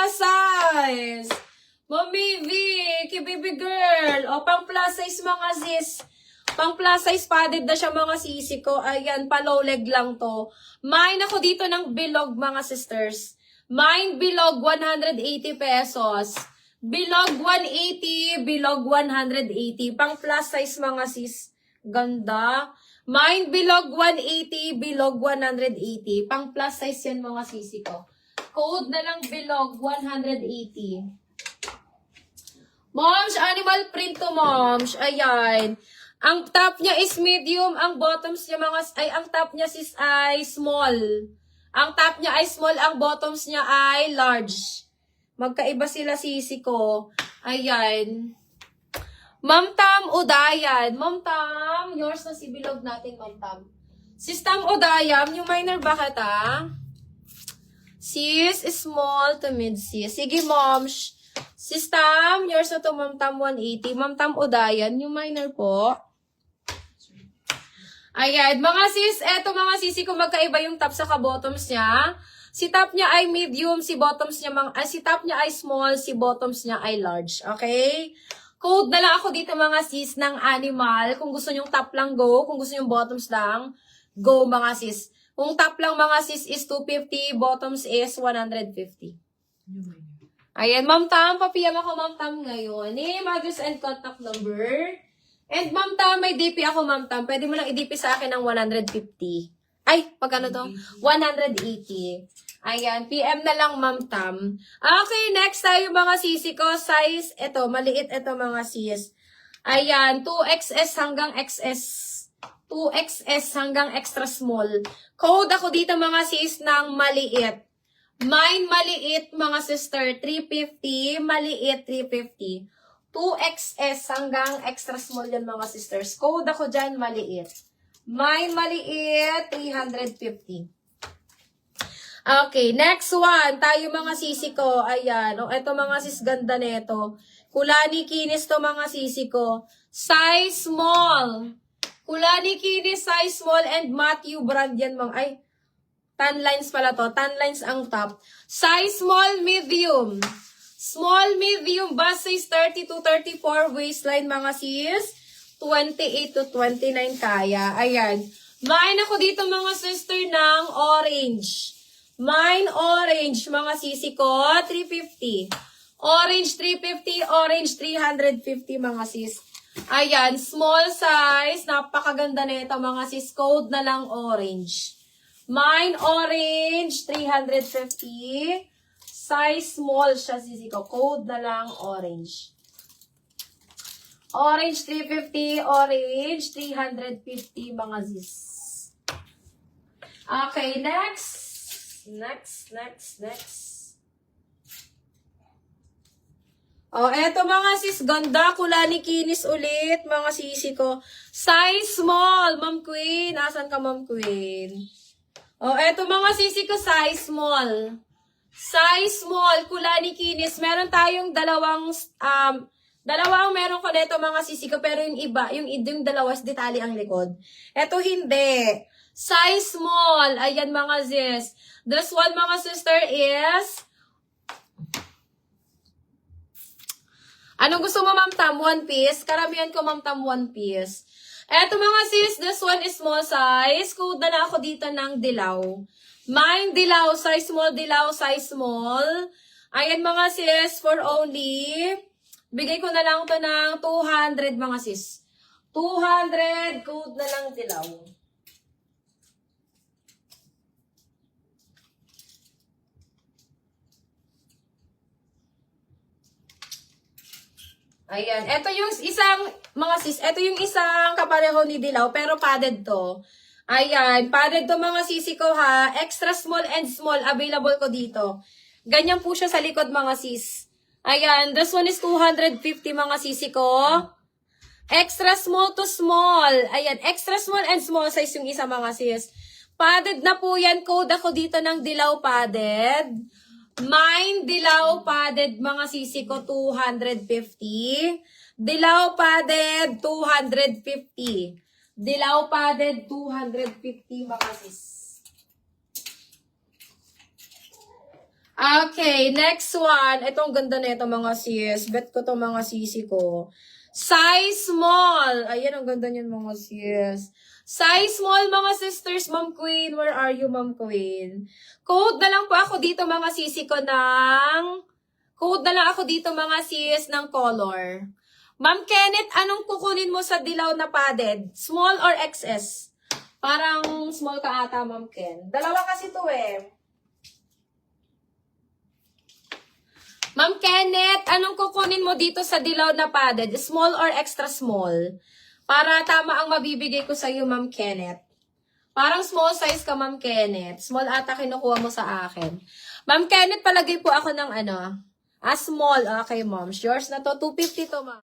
plus size. Mommy Vicky, baby girl. O, pang plus size mga sis. Pang plus size padded na siya mga sisi ko. Ayan, pa low leg lang to. Mine ako dito ng bilog mga sisters. Mine bilog 180 pesos. Bilog 180, bilog 180. Pang plus size mga sis. Ganda. Mine bilog 180, bilog 180. Pang plus size yan mga sisi ko. Code na lang bilog 180. Moms, animal print to moms. Ayan. Ang top niya is medium, ang bottoms niya ang top niya sis ay small. Ang top niya ay small, ang bottoms niya ay large. Magkaiba sila sisi ko. Ayan. Ma'am Tam Udayan. Ma'am Tam, yours na si bilog natin, Ma'am Tam. Sis Tam Udayan, yung minor bakit ah? Sis, small to mid sis. Sige, moms. Sis Tam, yours na to, Ma'am Tam 180. Ma'am Tam Udayan, yung minor po. Ayan, mga sis, eto mga sisi ko magkaiba yung top sa ka-bottoms niya. Si top niya ay medium, si bottoms niya si top niya ay small, si bottoms niya ay large. Okay? Code na lang ako dito mga sis ng animal. Kung gusto nyong top lang, go. Kung gusto nyong bottoms lang, go mga sis. Kung top lang mga sis is 250, bottoms is 150. Ayan, Ma'am Tam, papiyam ako Ma'am Tam ngayon. Name, address, and contact number. And Ma'am Tam, may DP ako Ma'am Tam. Pwede mo lang i-DP sa akin ng 150. Ay, pagkano to? 180. Ayan, PM na lang Ma'am Tam. Okay, next tayo mga sisi ko. Size, ito, maliit ito mga sis. Ayan, 2XS hanggang XS. 2XS hanggang extra small. Code ako dito mga sis ng maliit. Mine maliit mga sister, 350, maliit 350. 2XS hanggang extra small yan mga sisters. Code ako dyan maliit. Mine maliit, 350. Okay, next one. Tayo mga sisi ko. Ayan. O, eto mga sis ganda neto. Kulani Kinis to mga sisi ko. Size small. Kulani Kinis, size small, and Matthew brand yan mga. Ay, tan lines pala to. Tan lines ang top. Size small, medium. Small, medium, bust size 30 to 34, waistline mga sis. 28 to 29 kaya. Ayan. Mine ako dito mga sister ng orange. Mine orange, mga sisi ko, 350. Orange 350, orange 350 mga sis. Ayan, small size. Napakaganda nito mga sis. Code na lang orange. Mine orange, 350. Size small siya, sisi ko. Code na lang orange. Orange 350, orange 350 mga sis. Okay, next. Next. Oh, eto mga sis, ganda. Kulani Kinis ulit, mga sisi ko. Size small, Ma'am Queen. Asan ka, Ma'am Queen? Oh, eto mga sisi ko, size small. Size small, Kulani Kinis. Meron tayong dalawang meron ko neto mga sisi ko, pero yung iba, yung dalawa is detalye ang likod. Eto hindi. Size small. Ayan mga sis. This one mga sister is, anong gusto mo Ma'am Tam? One piece? Karamihan ko Ma'am Tam one piece. Eto mga sis, this one is small size. Code na lang ako dito ng dilaw. Mine dilaw, size small, dilaw, size small. Ayan mga sis, for only, bigay ko na lang to ng 200 mga sis. 200, code na lang dilaw. Ayan. Ito yung isang, mga sis, ito yung isang kapareho ni dilaw, pero padded to. Ayan. Padded to mga sisi ko ha. Extra small and small. Available ko dito. Ganyan po siya sa likod mga sis. Ayan. This one is 250 mga sisi ko. Extra small to small. Ayan. Extra small and small size yung isa mga sis. Padded na po yan. Code ako dito ng dilaw padded. Mine, dilaw padded, mga sisi ko, 250. Dilaw padded, 250. Dilaw padded, 250, mga sis. Okay, next one. Ito ang ganda na ito mga sis. Bet ko to mga sisi ko. Size small. Ayan, ang ganda niyan mga sis. Size small mga sisters. Ma'am Queen, where are you Ma'am Queen? Code na lang po ako dito mga sisi ko ng... Code na lang ako dito mga sis ng color. Ma'am Kenneth, anong kukunin mo sa dilaw na padded? Small or XS? Parang small ka ata Ma'am Ken. Dalawa kasi to eh. Ma'am Kenneth, anong kukunin mo dito sa dilaw na padded? Small or extra small? Para tama ang mabibigay ko sa iyo, Ma'am Kenneth. Parang small size ka, Ma'am Kenneth. Small ata kinukuha mo sa akin. Ma'am Kenneth, palagay po ako ng ano. Small. Okay, Ma'am. Yours na to. 250 to, Ma'am.